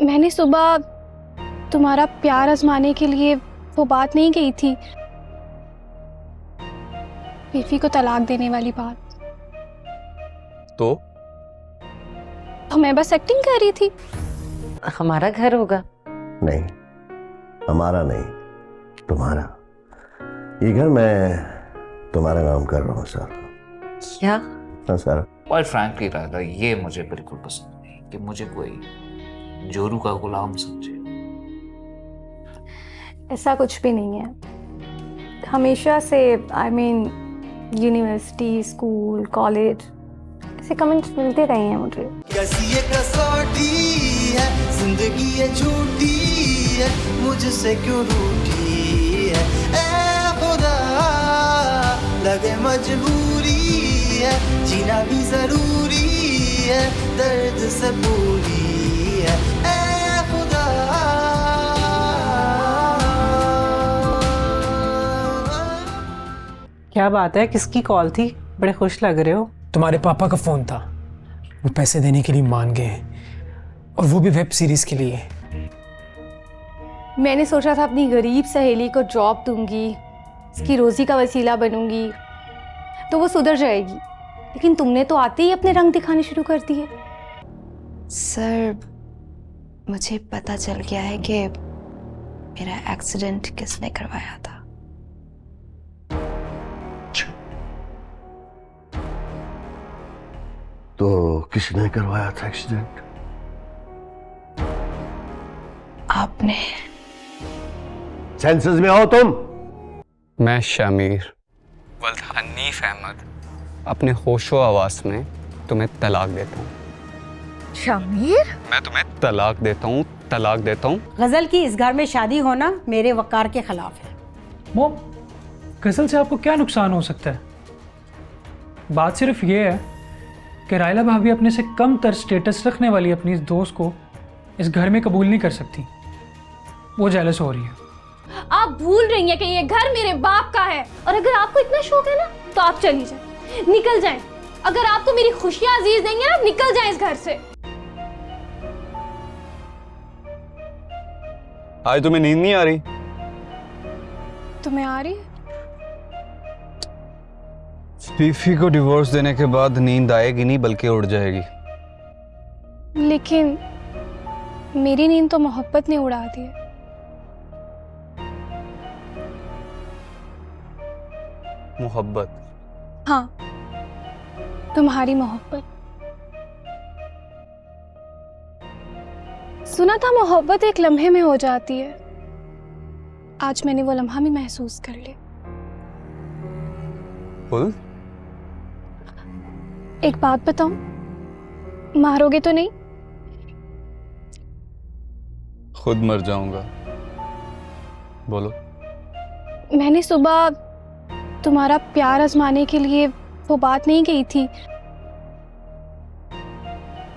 मैंने सुबह तुम्हारा प्यार आजमाने के लिए वो बात नहीं कही थी, बीवी को तलाक देने वाली बात। तो मैं बस एक्टिंग कर रही थी। हमारा घर होगा? नहीं, हमारा नहीं, तुम्हारा। ये घर मैं तुम्हारा नाम कर रहा हूँ सर। क्या? हाँ सर। और फ्रैंकली राधा, ये मुझे बिल्कुल पसंद नहीं कि मुझे कोई जोरू का गुलाम समझे। ऐसा कुछ भी नहीं है। हमेशा से यूनिवर्सिटी, स्कूल, कॉलेज, ऐसे कमेंट्स मिलते रहे हैं मुझे। कैसी ये कसौटी है, जिंदगी ये झूठी है, मुझसे क्यों रूठी है, ऐ खुदा लगे मजबूरी है, जीना भी जरूरी है, दर्द से पूरी है, ऐ खुदा। क्या बात है, किसकी कॉल थी? बड़े खुश लग रहे हो। तुम्हारे पापा का फोन था, वो पैसे देने के लिए मान गए हैं, और वो भी वेब सीरीज के लिए। मैंने सोचा था अपनी गरीब सहेली को जॉब दूंगी, उसकी रोजी का वसीला बनूंगी तो वो सुधर जाएगी, लेकिन तुमने तो आते ही अपने रंग दिखाने शुरू कर दिए। सर, मुझे पता चल गया है कि मेरा एक्सीडेंट किसने करवाया था। तो किसने करवाया था एक्सीडेंट? आपने। सेंसेस में हो तुम? मैं शामिर वल्द हनीफ अहमद अपने होशो आवास में तुम्हें तलाक देता हूँ। शामिर? मैं तुम्हें तलाक देता हूँ, तलाक देता हूँ। गजल की इस घर में शादी होना मेरे वकार के खिलाफ है। मॉम, गजल से आपको क्या नुकसान हो सकता है? बात सिर्फ ये है कि रायला भाभी अपने से कम तर स्टेटस रखने वाली अपनी इस दोस्त को इस घर में कबूल नहीं कर सकती। वो जेलस हो रही है। आप भूल रही हैं कि ये घर मेरे बाप का है, और अगर आपको इतना शौक है ना तो आप चली जाएं, निकल जाएं। अगर आपको मेरी खुशियां अजीज नहीं है ना, निकल जाएं इस घर से। आज तुम्हें नींद नहीं आ रही? तुम्हें आ रही है? बीफी को डिवोर्स देने के बाद नींद आएगी नहीं बल्कि उड़ जाएगी। लेकिन मेरी नींद तो मोहब्बत ने उड़ा दी है। मोहब्बत? हाँ, तुम्हारी मोहब्बत। सुना था मोहब्बत एक लम्हे में हो जाती है। आज मैंने वो लम्हा भी महसूस कर लिया। खुद? एक बात बताऊं, मारोगे तो नहीं? खुद मर जाऊंगा। बोलो। मैंने सुबह तुम्हारा प्यार आजमाने के लिए वो बात नहीं कही थी,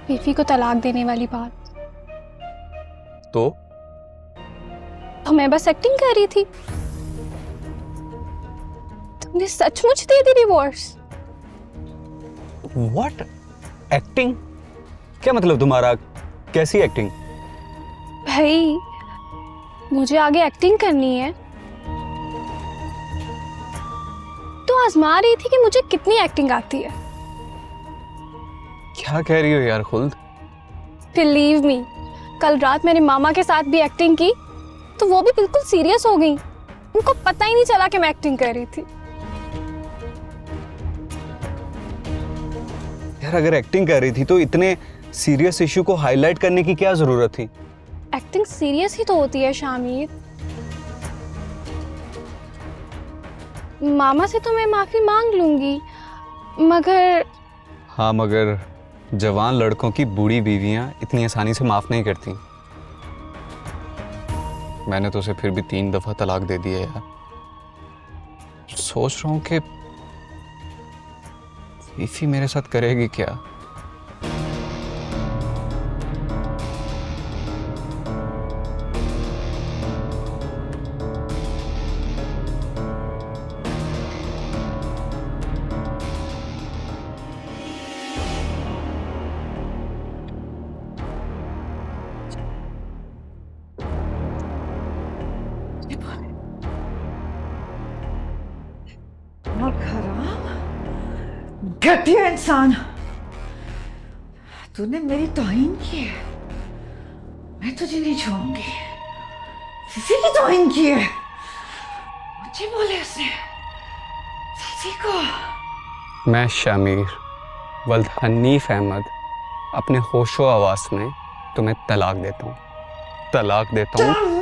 बीवी को तलाक देने वाली बात। तो मैं बस एक्टिंग कर रही थी। तुमने सचमुच दे दी डिवोर्स? व्हाट? एक्टिंग? क्या मतलब तुम्हारा? कैसी एक्टिंग? भाई, मुझे आगे एक्टिंग करनी है तो आजमा रही थी कि मुझे कितनी एक्टिंग आती है। क्या कह रही हो यार खुल्द? बिलीव मी, कल रात मैंने मामा के साथ भी एक्टिंग की तो वो भी बिल्कुल सीरियस हो गई। उनको पता ही नहीं चला कि मैं एक्टिंग कर रही थी। यार अगर एक्टिंग कर रही थी तो इतने सीरियस इशू को हाईलाइट करने की क्या जरूरत थी? एक्टिंग सीरियस ही तो होती है शामिर। मामा से तो मैं माफी मांग लूंगी, मगर हाँ, मगर जवान लड़कों की बूढ़ी बीवियां इतनी आसानी से माफ नहीं करती। मैंने तो उसे फिर भी 3 दफा तलाक दे दिया यार। सोच रहा हूं कि बीफी मेरे साथ करेगी क्या। घटिया इंसान, तूने मेरी तौहीन की है, मैं तुझे नहीं छोड़ूंगी। फीफी की तौहीन की है, मुझे बोले उसने, फीफी को। मैं शामिर वल्द हनीफ अहमद अपने होशो आवास में तुम्हें तलाक देता हूँ, तलाक देता हूँ।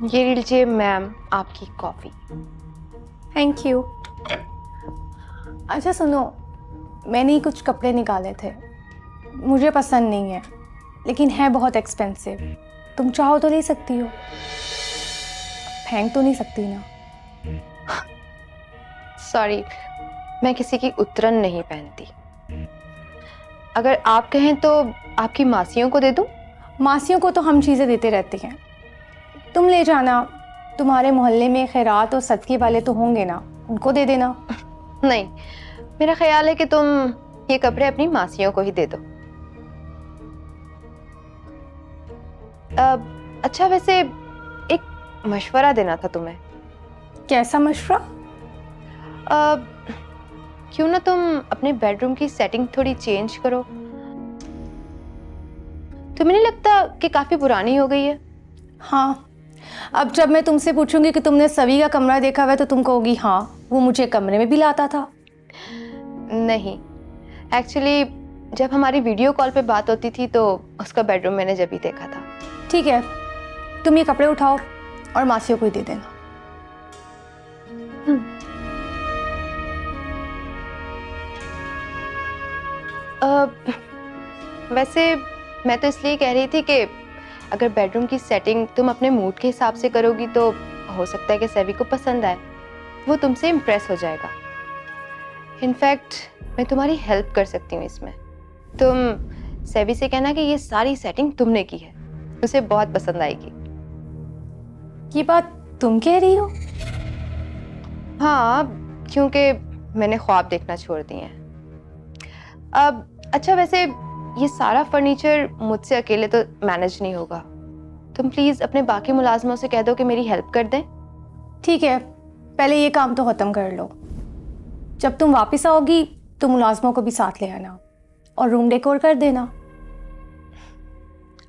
ये लीजिए मैम आपकी कॉफी। Thank you. अच्छा सुनो, मैंने ही कुछ कपड़े निकाले थे, मुझे पसंद नहीं है, लेकिन है बहुत एक्सपेंसिव। तुम चाहो तो ले सकती हो, फेंक तो नहीं सकती ना। सॉरी, मैं किसी की उतरन नहीं पहनती। अगर आप कहें तो आपकी मासियों को दे दूं? मासियों को तो हम चीज़ें देते रहते हैं, तुम ले जाना। तुम्हारे मोहल्ले में खैरात और सदके वाले तो होंगे ना, उनको दे देना। नहीं, मेरा ख्याल है कि तुम ये कपड़े अपनी मासियों को ही दे दो। अच्छा, वैसे एक मशवरा देना था तुम्हें। कैसा मशवरा? क्यों ना तुम अपने बेडरूम की सेटिंग थोड़ी चेंज करो। तुम्हें नहीं लगता कि काफी पुरानी हो गई है? हाँ, अब जब मैं तुमसे पूछूंगी कि तुमने सभी का कमरा देखा हुआ है तो तुम कहोगी हाँ, वो मुझे कमरे में भी लाता था। नहीं, एक्चुअली जब हमारी वीडियो कॉल पे बात होती थी तो उसका बेडरूम मैंने जब ही देखा था। ठीक है, तुम ये कपड़े उठाओ और मासियों को ही दे देना। वैसे मैं तो इसलिए कह रही थी कि अगर बेडरूम की सेटिंग तुम अपने मूड के हिसाब से करोगी तो हो सकता है कि सेवी को पसंद आए, वो तुमसे इम्प्रेस हो जाएगा। इनफैक्ट मैं तुम्हारी हेल्प कर सकती हूँ इसमें। तुम सेवी से कहना कि ये सारी सेटिंग तुमने की है, उसे बहुत पसंद आएगी। ये बात तुम कह रही हो? हाँ, क्योंकि मैंने ख्वाब देखना छोड़ दिए हैं अब। अच्छा, वैसे ये सारा फर्नीचर मुझसे अकेले तो मैनेज नहीं होगा। तुम प्लीज अपने बाकी मुलाजमों से कह दो कि मेरी हेल्प कर दें। ठीक है, पहले ये काम तो ख़त्म कर लो। जब तुम वापस आओगी तो मुलाजमों को भी साथ ले आना और रूम डेकोर कर देना।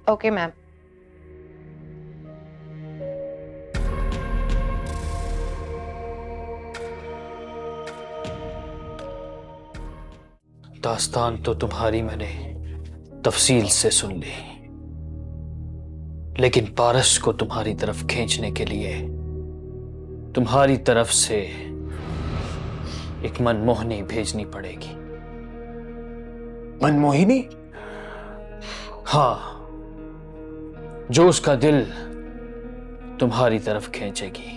Okay ma'am. दास्तान तो तुम्हारी मैंने तफसील से सुन ली, लेकिन पारस को तुम्हारी तरफ खींचने के लिए तुम्हारी तरफ से एक मनमोहनी भेजनी पड़ेगी। मनमोहिनी? हाँ, जो उसका दिल तुम्हारी तरफ खींचेगी।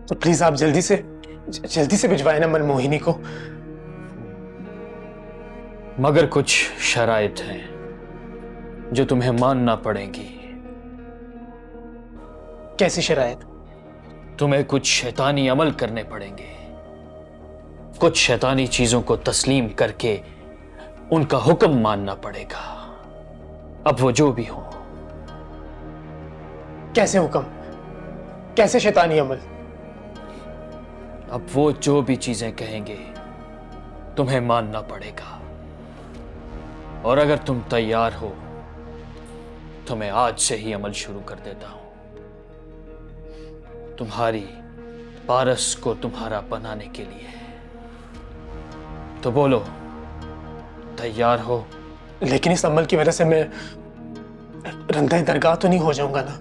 तो प्लीज आप जल्दी से भिजवाए ना मनमोहिनी को। मगर कुछ शराइत हैं जो तुम्हें मानना पड़ेंगी। कैसी शराइत? तुम्हें कुछ शैतानी अमल करने पड़ेंगे, कुछ शैतानी चीजों को तस्लीम करके उनका हुक्म मानना पड़ेगा, अब वो जो भी हो। कैसे हुक्म? कैसे शैतानी अमल? अब वो जो भी चीजें कहेंगे तुम्हें मानना पड़ेगा, और अगर तुम तैयार हो तो मैं आज से ही अमल शुरू कर देता हूं। तुम्हारी पारस को तुम्हारा बनाने के लिए। तो बोलो, तैयार हो? लेकिन इस अमल की वजह से मैं रंदा दरगाह तो नहीं हो जाऊंगा ना?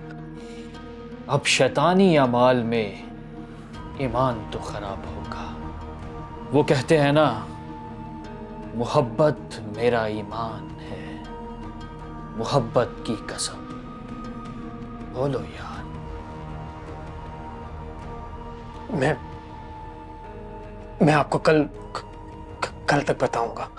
अब शैतानी अमाल में ईमान तो खराब होगा। वो कहते हैं ना, मोहब्बत मेरा ईमान है, मोहब्बत की कसम। बोलो यार। मैं आपको कल तक बताऊंगा।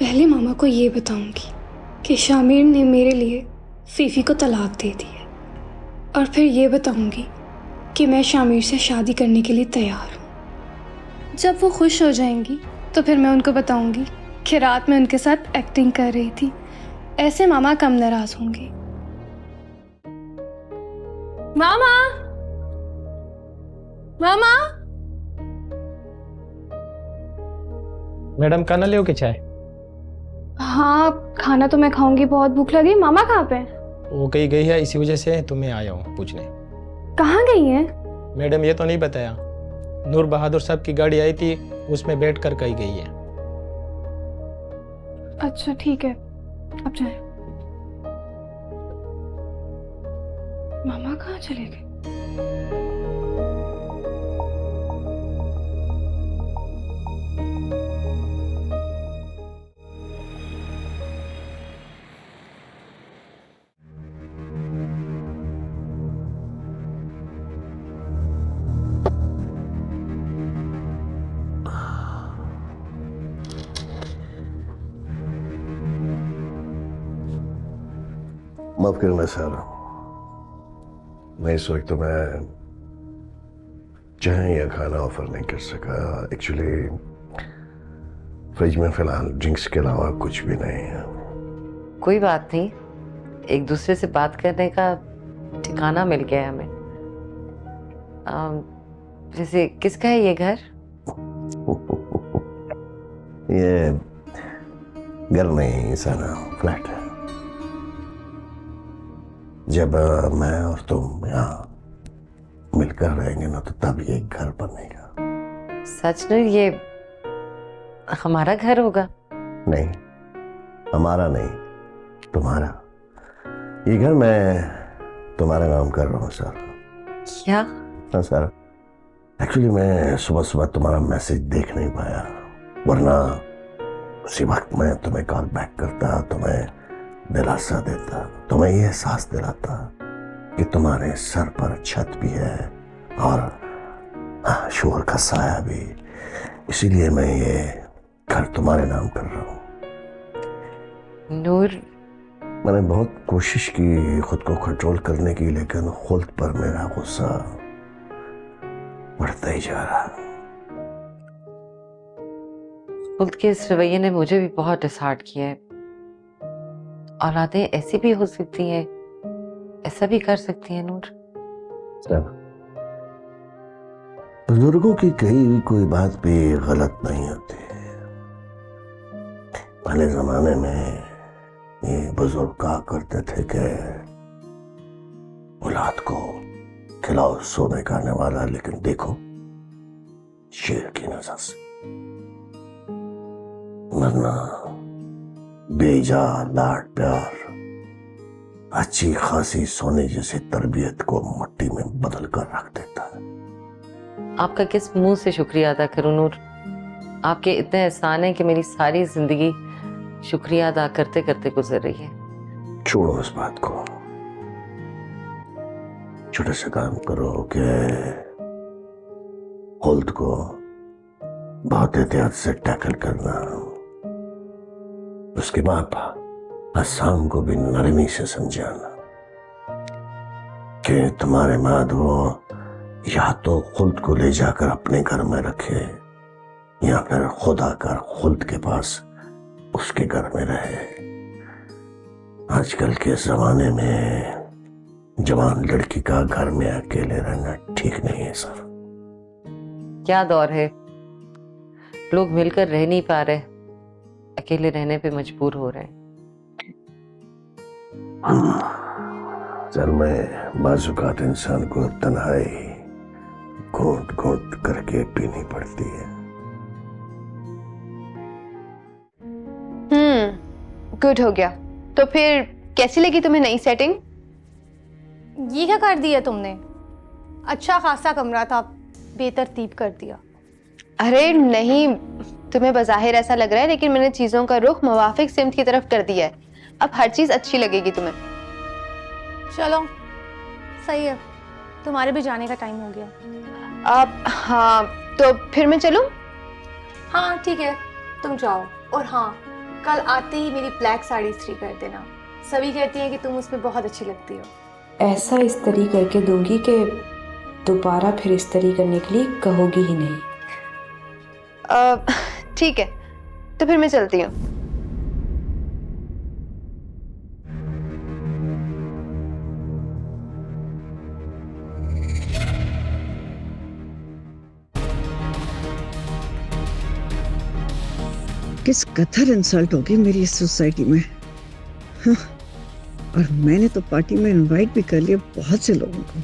पहले मामा को ये बताऊंगी कि शामिर ने मेरे लिए फीफी को तलाक दे दी है, और फिर ये बताऊंगी कि मैं शामिर से शादी करने के लिए तैयार हूँ। जब वो खुश हो जाएंगी तो फिर मैं उनको बताऊंगी कि रात में उनके साथ एक्टिंग कर रही थी। ऐसे मामा कम नाराज होंगे। मामा, मामा। मैडम खाना ले के चाय? हाँ, खाना तो मैं खाऊंगी, बहुत भूख लगी। मामा कहाँ पे? वो कहीं गई है, इसी वजह से तुम्हें आया हूँ पूछने। कहाँ गई है? मैडम ये तो नहीं बताया। नूर बहादुर साहब की गाड़ी आई थी, उसमें बैठ कर कहीं गई है। अच्छा ठीक है, अब जाए। मामा कहाँ चले गए? माफ करना सर, मैं इस वक्त मैं चाय या खाना ऑफर नहीं कर सका। एक्चुअली फ्रिज में फिलहाल ड्रिंक्स के अलावा कुछ भी नहीं है। कोई बात नहीं, एक दूसरे से बात करने का ठिकाना मिल गया है हमें। जैसे किसका है ये घर? ये घर नहीं सारा फ्लैट है। जब मैं और तुम यहाँ मिलकर रहेंगे ना, तो तब ये घर बनेगा। सच में ये हमारा घर होगा? नहीं, हमारा नहीं, तुम्हारा। ये घर मैं तुम्हारा नाम कर रहा हूँ सर। क्या? हाँ सर, एक्चुअली मैं सुबह सुबह तुम्हारा मैसेज देख नहीं पाया, वरना उसी वक्त मैं तुम्हें कॉल बैक करता, तुम्हें दिलासा देता, तुम्हें ये एहसास दिलाता कि तुम्हारे सर पर छत भी है और शोर का साया भी। इसीलिए मैं ये घर तुम्हारे नाम कर रहा हूँ। नूर, मैंने बहुत कोशिश की खुद को कंट्रोल करने की, लेकिन खुद पर मेरा गुस्सा बढ़ता ही जा रहा। खुद के इस रवैये ने मुझे भी बहुत डिसहार्ट किया है। औलादें ऐसी भी हो सकती हैं, ऐसा भी कर सकती हैं नूर। बुजुर्गों की कही हुई कोई बात भी गलत नहीं होती। पहले जमाने में ये बुजुर्ग कहा करते थे कि औलाद को खिलाओ सोने खाने वाला, लेकिन देखो शेर की नजर से, वरना बेजा लाड प्यार अच्छी खासी सोने जैसी तरबियत को मट्टी में बदल कर रख देता है। आपका किस मुंह से शुक्रिया अदा करूं नूर? आपके इतने एहसान है कि मेरी सारी जिंदगी शुक्रिया अदा करते करते गुजर रही है। छोड़ो इस बात को, छोटे से काम करो कि खुल्द को बहुत एहतियात से टैकल करना। उसके बाद आसाम को भी नरमी से समझाना कि तुम्हारे बाद वो या तो खुल्द को ले जाकर अपने घर में रखे, या फिर खुद आकर खुल्द के पास उसके घर में रहे। आजकल के जमाने में जवान लड़की का घर में अकेले रहना ठीक नहीं है सर। क्या दौर है, लोग मिलकर रह नहीं पा रहे, अकेले रहने पे मजबूर हो रहे हैं। सर, मैं बाजुकात इंसान को तन्हाई घूंट घूंट करके पीनी पड़ती है। गुड हो गया। तो फिर कैसी लगी तुम्हें नई सेटिंग? ये क्या कर दिया तुमने? अच्छा खासा कमरा था, बेतरतीब कर दिया। अरे नहीं, तुम्हें बज़ाहिर ऐसा लग रहा है, लेकिन मैंने चीजों का रुख मुवाफिक सिमत की तरफ कर दिया है। अब हर चीज अच्छी लगेगी तुम्हें। चलो सही है, तुम्हारे भी जाने का टाइम हो गया। अब हाँ, तो फिर मैं चलूं? हाँ ठीक है, तुम जाओ। और हाँ, कल आते ही मेरी ब्लैक साड़ी इस्त्री कर देना। सभी कहती हैं कि तुम उसमें बहुत अच्छी लगती हो। ऐसा इस्त्री करके दूंगी कि दोबारा फिर इस्त्री करने के लिए कहोगी ही नहीं। ठीक है, तो फिर मैं चलती हूँ। किस कदर इंसल्ट होगी मेरी इस सोसाइटी में। हाँ, और मैंने तो पार्टी में इनवाइट भी कर लिया बहुत से लोगों को,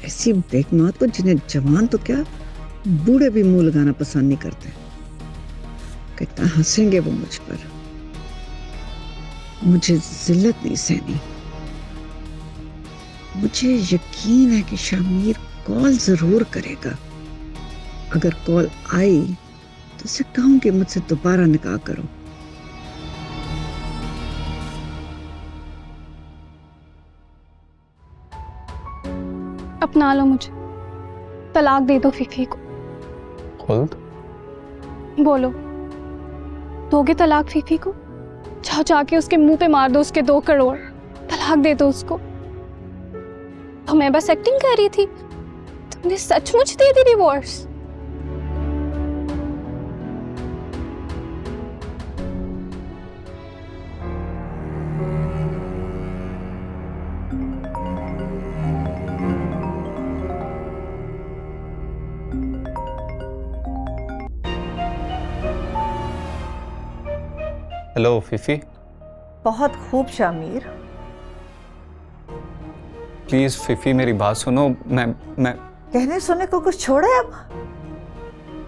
ऐसी बेगमात को जिन्हें जवान तो क्या बूढ़े भी मुंह लगाना पसंद नहीं करते। कितना हंसेंगे वो मुझ पर। मुझे जिल्लत नहीं सहनी। मुझे यकीन है कि शामिर कॉल जरूर करेगा। अगर कॉल आई तो उसे कहूंगी मुझसे दोबारा निकाह करो। अपना लो मुझे, तलाक दे दो फीफी को। खुल्द बोलो, दोगे तलाक फीफी को? जाओ जाके उसके मुंह पे मार दो उसके 2 करोड़, तलाक दे दो उसको। तो मैं बस एक्टिंग कर रही थी, तुमने सचमुच दे दी डिवोर्स? Hello Phi Phi. बहुत खूब शामिर। प्लीज फीफी मेरी बात सुनो। मैं कहने सुनने को कुछ छोड़ा है अब?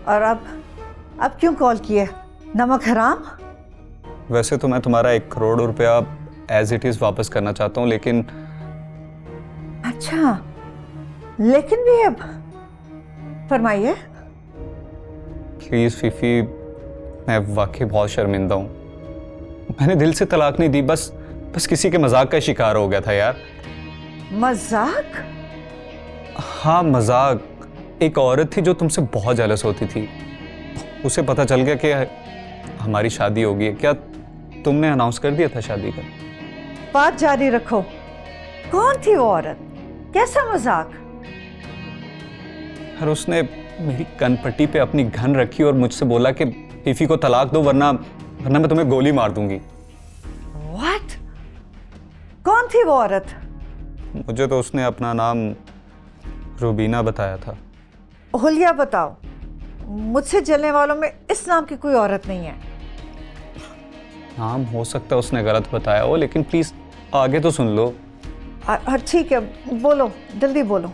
और अब क्यों कॉल किया? नमक हराम। वैसे तो मैं तुम्हारा 1 करोड़ रुपया एज इट इज वापस करना चाहता हूँ, लेकिन अच्छा, लेकिन भी अब फरमाइए। प्लीज फीफी, मैं वाकई बहुत शर्मिंदा हूँ। मैंने दिल से तलाक नहीं दी, बस किसी के मजाक का शिकार हो गया था यार। मजाक? हाँ मजाक। एक औरत थी जो तुमसे बहुत जेलस होती थी। उसे पता चल गया कि हमारी शादी होगी है। क्या तुमने अनाउंस कर दिया था शादी का? बात जारी रखो। कौन थी वो औरत? कैसा मजाक? और उसने मेरी कनपट्टी पे अपनी घन रखी और मुझसे बोला कि फीफी को तलाक दो वरना मैं तुम्हें गोली मार दूंगी। What? कौन थी वो औरत? मुझे तो उसने अपना नाम रूबीना बताया था। हुलिया बताओ, मुझसे जलने वालों में इस नाम की कोई औरत नहीं है। नाम हो सकता है उसने गलत बताया हो, लेकिन प्लीज आगे तो सुन लो। ठीक है, बोलो, जल्दी बोलो।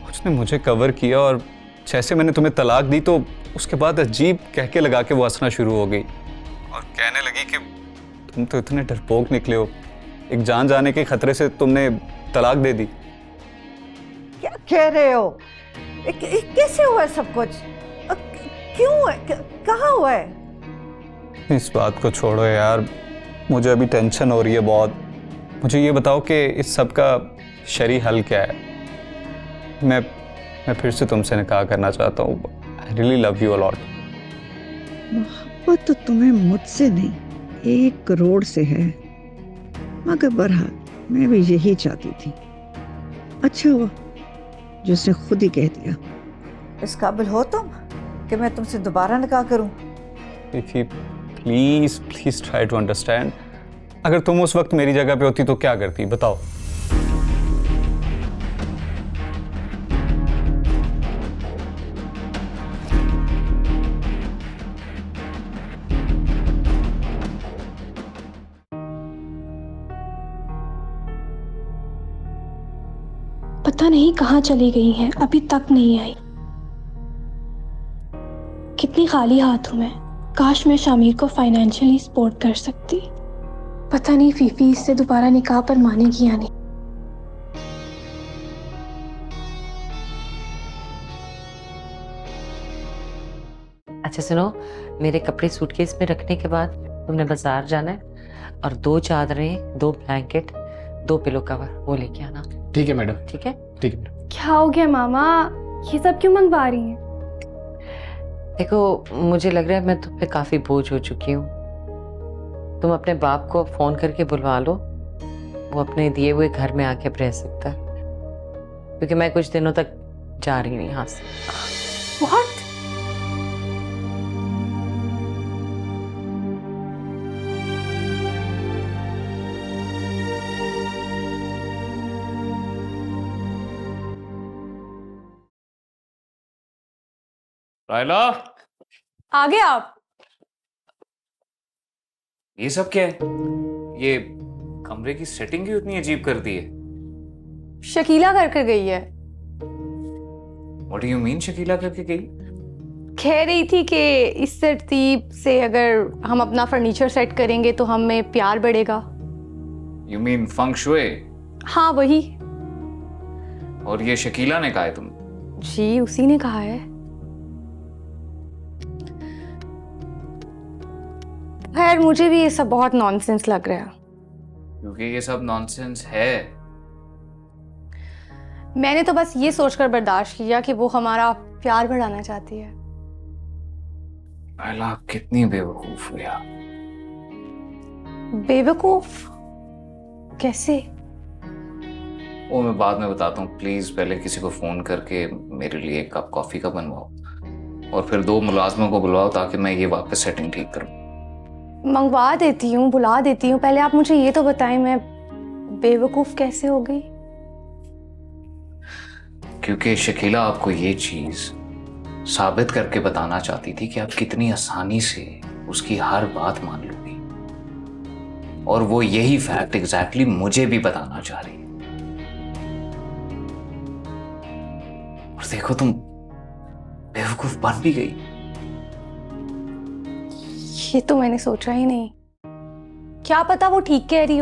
उसने मुझे कवर किया और जैसे मैंने तुम्हें तलाक दी तो उसके बाद अजीब कहके लगा के वो हंसना शुरू हो गई और कहने लगी कि तुम तो इतने डरपोक निकले हो, एक जान जाने के खतरे से तुमने तलाक दे दी। क्या कह रहे हो? कैसे हुआ है सब कुछ? क्यों? कहाँ हुआ है? इस बात को छोड़ो यार, मुझे अभी टेंशन हो रही है बहुत। मुझे ये बताओ कि इस सब का शरई हल क्या है? मैं फिर से तुमसे निकाह करना चाहता हूँ। I really love you a lot. मोहब्बत तो तुम्हें मुझसे नहीं 1 करोड़ से है, मगर बहरहाल मैं भी यही चाहती थी। अच्छा हुआ जो उसने खुद ही कह दिया। इस काबिल हो तुम कि मैं तुमसे दोबारा निकाह करूं? Please please try to understand. अगर तुम उस वक्त मेरी जगह पे होती तो क्या करती, बताओ। पता नहीं कहाँ चली गई हैं, अभी तक नहीं आई। कितनी खाली हाथ हूँ मैं। काश मैं शामिर को फाइनेंशियली सपोर्ट कर सकती। पता नहीं फीफी इससे दोबारा निकाह पर मानेगी या नहीं। अच्छा सुनो, मेरे कपड़े सूटकेस में रखने के बाद तुमने बाजार जाना है और 2 चादरें, 2 ब्लैंकेट, 2 पिलो कवर वो लेके आना। ठीक है मैडम। ठीक है? ठीक है मैडम। क्या हो गया मामा, ये सब क्यों मंगवा रही हैं? देखो, मुझे लग रहा है मैं तुम पे काफी बोझ हो चुकी हूँ। तुम अपने बाप को फोन करके बुलवा लो, वो अपने दिए हुए घर में आके रह सकता है, क्योंकि मैं कुछ दिनों तक जा रही हूँ यहाँ से। What? रायला, आ गए आप? ये सब क्या है? ये कमरे की सेटिंग क्यों इतनी अजीब कर दी है? शकीला करके गई है। What do you mean Shakeela करके गई? कह रही थी कि इस तरतीब से अगर हम अपना फर्नीचर सेट करेंगे तो हमें प्यार बढ़ेगा। You mean feng shui? हाँ वही। और ये शकीला ने कहा है तुम? जी उसी ने कहा है। खैर मुझे भी ये सब बहुत नॉनसेंस लग रहा है। क्योंकि ये सब नॉनसेंस है। मैंने तो बस ये सोचकर बर्दाश्त किया कि वो हमारा प्यार बढ़ाना चाहती है। रायला, आप कितनी बेवकूफ हो यार। बेवकूफ कैसे? वो मैं बाद में बताता हूँ। प्लीज पहले किसी को फोन करके मेरे लिए 1 कप कॉफी का बनवाओ और फिर 2 मुलाजमों को बुलवाओ ताकि मैं ये वापस सेटिंग ठीक करूँ। मंगवा देती हूँ, बुला देती हूँ। पहले आप मुझे ये तो बताएं मैं बेवकूफ कैसे हो गई? क्योंकि शकीला आपको ये चीज साबित करके बताना चाहती थी कि आप कितनी आसानी से उसकी हर बात मान लोगी, और वो यही फैक्ट एग्जैक्टली मुझे भी बताना चाह रही है। और देखो, तुम बेवकूफ बन भी गई। ये तो मैंने सोचा ही नहीं। क्या पता वो ठीक कह रही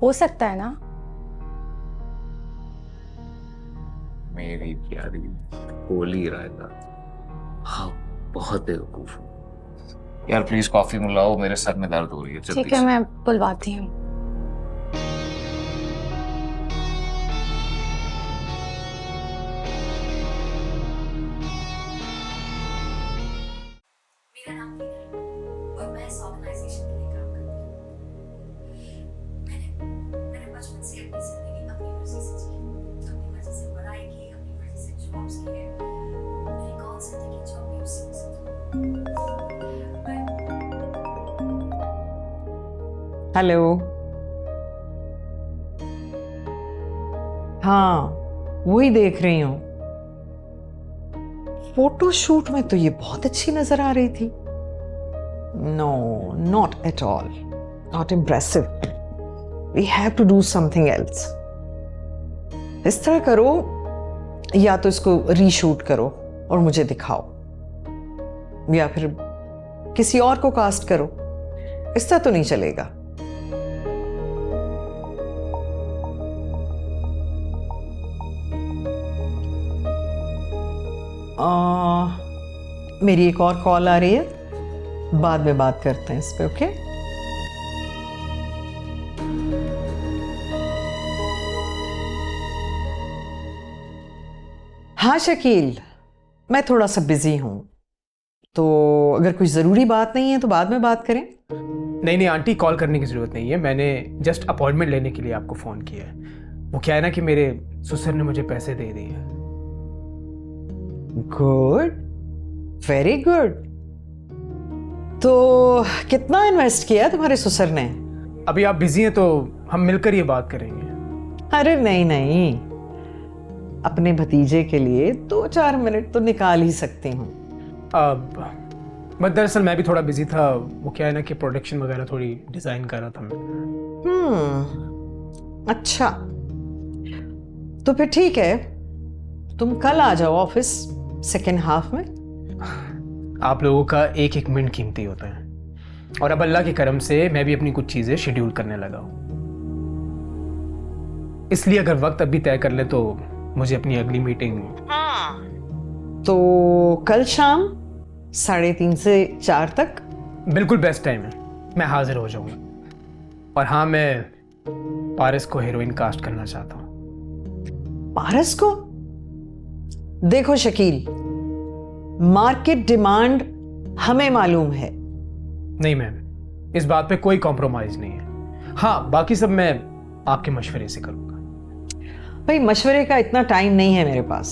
हो सकता है ना। मेरी प्यारी भोली रायला, हाँ बहुत बेवकूफ हूँ यार। प्लीज कॉफी मिलाओ, मेरे सर में दर्द हो रही है। ठीक है, मैं बुलवाती हूँ। हेलो। हाँ वही देख रही हूँ। फोटो शूट में तो ये बहुत अच्छी नजर आ रही थी। No, not at all, not impressive. We have to do something else. इस तरह करो, या तो इसको रीशूट करो और मुझे दिखाओ, या फिर किसी और को कास्ट करो। इस तरह तो नहीं चलेगा। मेरी एक और कॉल आ रही है, बाद में बात करते हैं इस पे। ओके? हाँ शकील, मैं थोड़ा सा बिजी हूं, तो अगर कोई ज़रूरी बात नहीं है तो बाद में बात करें। नहीं आंटी, कॉल करने की ज़रूरत नहीं है। मैंने जस्ट अपॉइंटमेंट लेने के लिए आपको फ़ोन किया है। वो क्या है ना कि मेरे ससुर ने मुझे पैसे दे दिए हैं। Good, very good. तो कितना इन्वेस्ट किया तुम्हारे ससुर ने? अभी आप बिजी हैं तो हम मिलकर ये बात करेंगे। अरे नहीं, अपने भतीजे के लिए 2-4 मिनट तो निकाल ही सकती हूँ। अब दरअसल मैं भी थोड़ा बिजी था। वो क्या है ना कि प्रोडक्शन वगैरह थोड़ी डिज़ाइन कर रहा था मैं। अच्छा, तो फिर ठीक है, तुम कल आ जाओ ऑफिस सेकेंड हाफ में। आप लोगों का एक एक मिनट कीमती होता है, और अब अल्लाह के करम से मैं भी अपनी कुछ चीजें शेड्यूल करने लगा हूं। इसलिए अगर वक्त अभी तय कर ले तो मुझे अपनी अगली मीटिंग। तो कल शाम 3:30 से 4 तक बिल्कुल बेस्ट टाइम है, मैं हाजिर हो जाऊंगा। और हाँ, मैं पारस को हीरोइन कास्ट करना चाहता हूँ। पारस को? देखो शकील, मार्केट डिमांड हमें मालूम है। नहीं मैम, इस बात पे कोई कॉम्प्रोमाइज नहीं है। हाँ, बाकी सब मैं आपके मशवरे से करूंगा। भाई मशवरे का इतना टाइम नहीं है मेरे पास।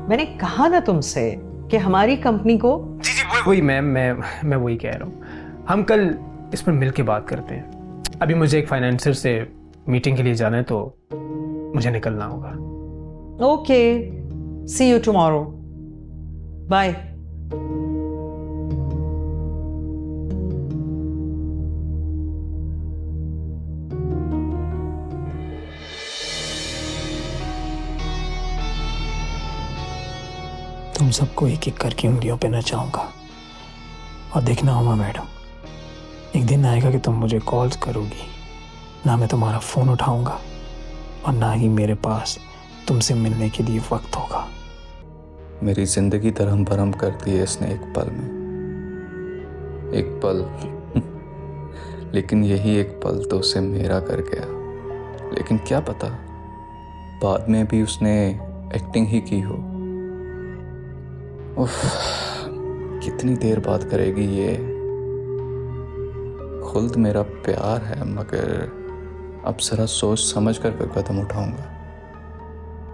मैंने कहा ना तुमसे कि हमारी कंपनी को। जी वही मैम, मैं वही कह रहा हूँ। हम कल इस पर मिल के बात करते हैं। अभी मुझे एक फाइनेंसर से मीटिंग के लिए जाना है, तो मुझे निकलना होगा। Okay, see you tomorrow, bye. तुम सबको एक एक करके उंगलियों पे नचाऊंगा। और देखना हुमा मैडम, एक दिन आएगा कि तुम मुझे कॉल्स करोगी, ना मैं तुम्हारा फ़ोन उठाऊंगा और ना ही मेरे पास तुमसे मिलने के लिए वक्त होगा। मेरी जिंदगी धर्म भरम कर दी है इसने एक पल में, एक पल। लेकिन यही एक पल तो उसे मेरा कर गया। लेकिन क्या पता बाद में भी उसने एक्टिंग ही की हो। उफ, कितनी देर बात करेगी ये। खुद मेरा प्यार है, मगर अब जरा सोच समझ कर कदम उठाऊंगा।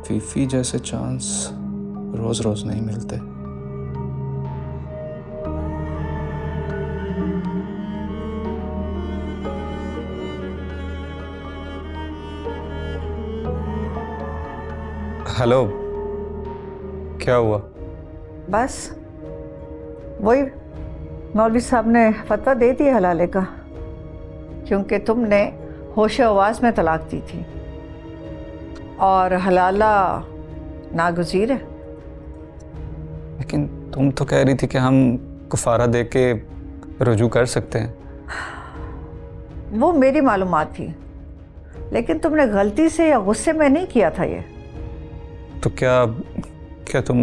फीफी जैसे चांस रोज रोज नहीं मिलते। हेलो, क्या हुआ? बस वही, मौलवी साहब ने फतवा दे दिया हलाले का, क्योंकि तुमने होश आवाज़ में तलाक दी थी और हलाला नागुज़ीर है। लेकिन तुम तो कह रही थी कि हम कुफारा दे के रुजू कर सकते हैं। वो मेरी मालूमात थी, लेकिन तुमने गलती से या गुस्से में नहीं किया था ये। तो क्या तुम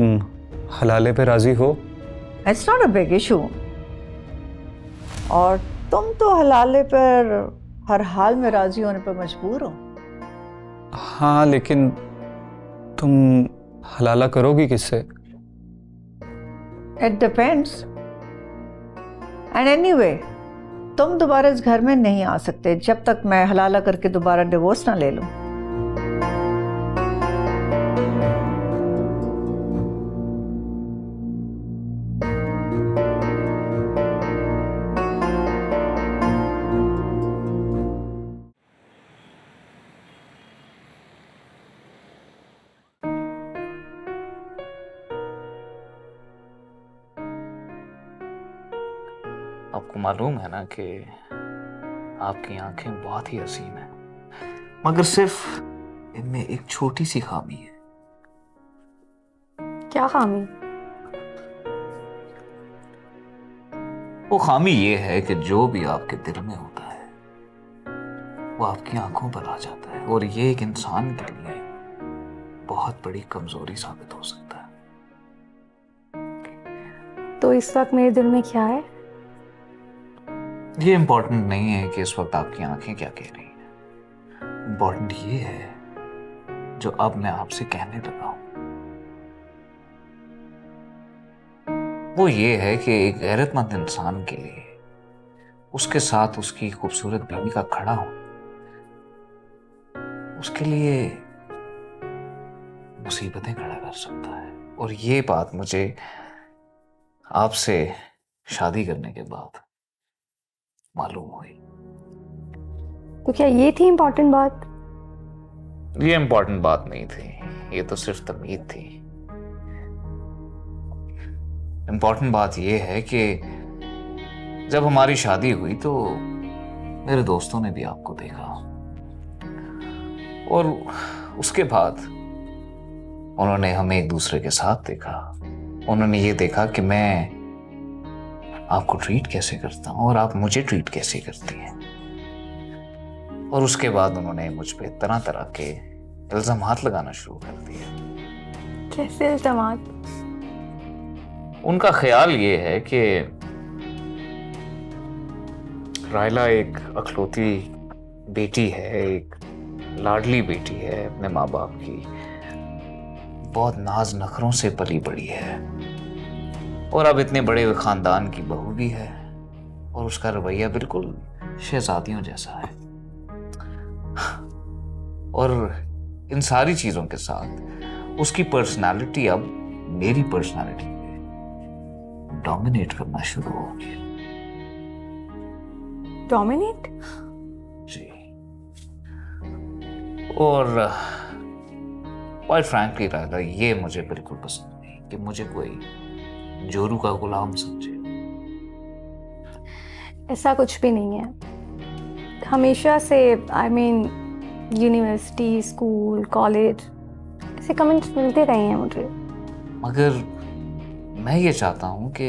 हलाले पे राजी हो? It's not a big issue. और तुम तो हलाले पर हर हाल में राजी होने पर मजबूर हो। हाँ, लेकिन तुम हलाला करोगी किससे? It depends. एंड एनीवे, तुम दोबारा इस घर में नहीं आ सकते जब तक मैं हलाला करके दोबारा डिवोर्स ना ले लूं। आपको मालूम है ना कि आपकी आंखें बहुत ही हसीन हैं, मगर सिर्फ इनमें एक छोटी सी खामी है। क्या खामी? वो खामी ये है कि जो भी आपके दिल में होता है वो आपकी आंखों पर आ जाता है, और ये एक इंसान के लिए बहुत बड़ी कमजोरी साबित हो सकता है। तो इस वक्त मेरे दिल में क्या है? ये इम्पोर्टेंट नहीं है कि इस वक्त आपकी आंखें क्या कह रही हैं। इम्पोर्टेंट ये है जो अब मैं आपसे कहने लगा हूं। वो ये है कि एक गैरतमंद इंसान के लिए उसके साथ उसकी खूबसूरत बीवी का खड़ा हो, उसके लिए मुसीबतें खड़ा कर सकता है। और ये बात मुझे आपसे शादी करने के बाद मालूम हुई। तो क्या ये थी इम्पोर्टेंट बात? ये इम्पोर्टेंट बात नहीं थी, ये तो सिर्फ तमीद थी। इम्पोर्टेंट बात ये है कि जब हमारी शादी हुई तो मेरे दोस्तों ने भी आपको देखा, और उसके बाद उन्होंने हमें एक दूसरे के साथ देखा, उन्होंने ये देखा कि मैं आपको ट्रीट कैसे करता हूं और आप मुझे ट्रीट कैसे करती हैं। और उसके बाद उन्होंने मुझ पे तरह तरह के इल्जामात लगाना शुरू कर दिए। कैसे इल्जामात? उनका ख्याल ये है कि रायला एक अखलौती बेटी है, एक लाडली बेटी है अपने माँ बाप की, बहुत नाज नखरों से पली बड़ी है और अब इतने बड़े खानदान की बहू भी है और उसका रवैया बिल्कुल शहजादियों जैसा है। और इन सारी चीजों के साथ उसकी पर्सनालिटी अब मेरी पर्सनालिटी पे डोमिनेट करना शुरू हो गया। डोमिनेट? जी। और क्वाइट फ्रैंकली रायला, ये मुझे बिल्कुल पसंद नहीं कि मुझे कोई जोरू का गुलाम समझे। ऐसा कुछ भी नहीं है। हमेशा से यूनिवर्सिटी, स्कूल, कॉलेज ऐसे कमेंट्स मिलते रहे हैं मुझे। मगर मैं ये चाहता हूं कि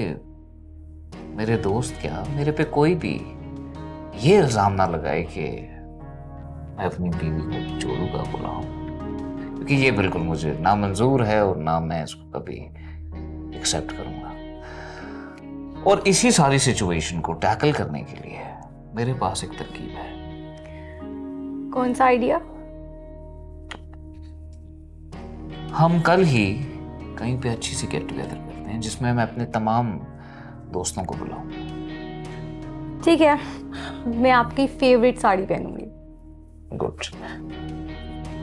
मेरे दोस्त क्या, मेरे पे कोई भी ये इल्जाम ना लगाए कि मैं अपनी बीवी को जोरू का गुलाम, क्योंकि ये बिल्कुल मुझे नामंजूर है और ना मैं इसको कभी एक्सेप्ट करूंगा। और इसी सारी सिचुएशन को टैकल करने के लिए मेरे पास एक तरकीब है। कौन सा आइडिया? हम कल ही कहीं पे अच्छी सी गेट टुगेदर करते हैं जिसमें मैं अपने तमाम दोस्तोnndoस्तों को बुलाऊंगा। ठीक है, मैं आपकी फेवरेट साड़ी पहनूंगी। गुड।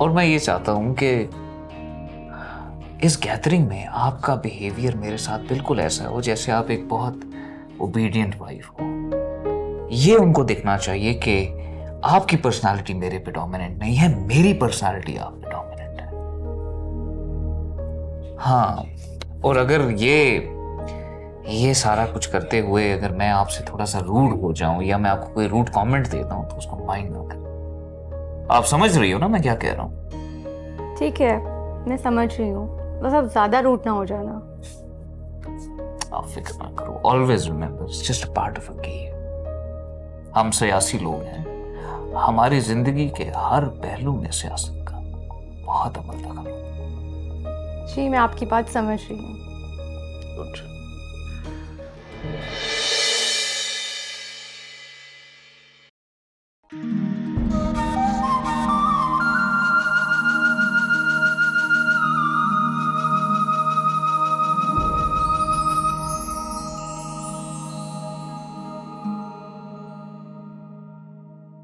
और मैं ये चाहता हूं कि इस गैदरिंग में आपका बिहेवियर मेरे साथ बिल्कुल ऐसा हो जैसे आप एक बहुत ओबीडियंट वाइफ हो। ये उनको दिखना चाहिए कि आपकी पर्सनालिटी मेरे पे डोमिनेंट नहीं है, मेरी पर्सनालिटी आप पे डोमिनेंट है। हाँ, और अगर ये सारा कुछ करते हुए अगर मैं आपसे थोड़ा सा रूड हो जाऊं या मैं आपको कोई रूड कमेंट देता हूं तो उसको माइंड ना करें। आप समझ रही हो ना मैं क्या कह रहा हूं? ठीक है, मैं समझ रही हूँ, बस अब ज्यादा रूट ना हो जाना। आप फिक्र ना करो। Always remember, it's just a part of a game. हम सियासी लोग हैं, हमारी जिंदगी के हर पहलू में सियासत का बहुत अमल दखल है। जी, मैं आपकी बात समझ रही हूँ। गुड।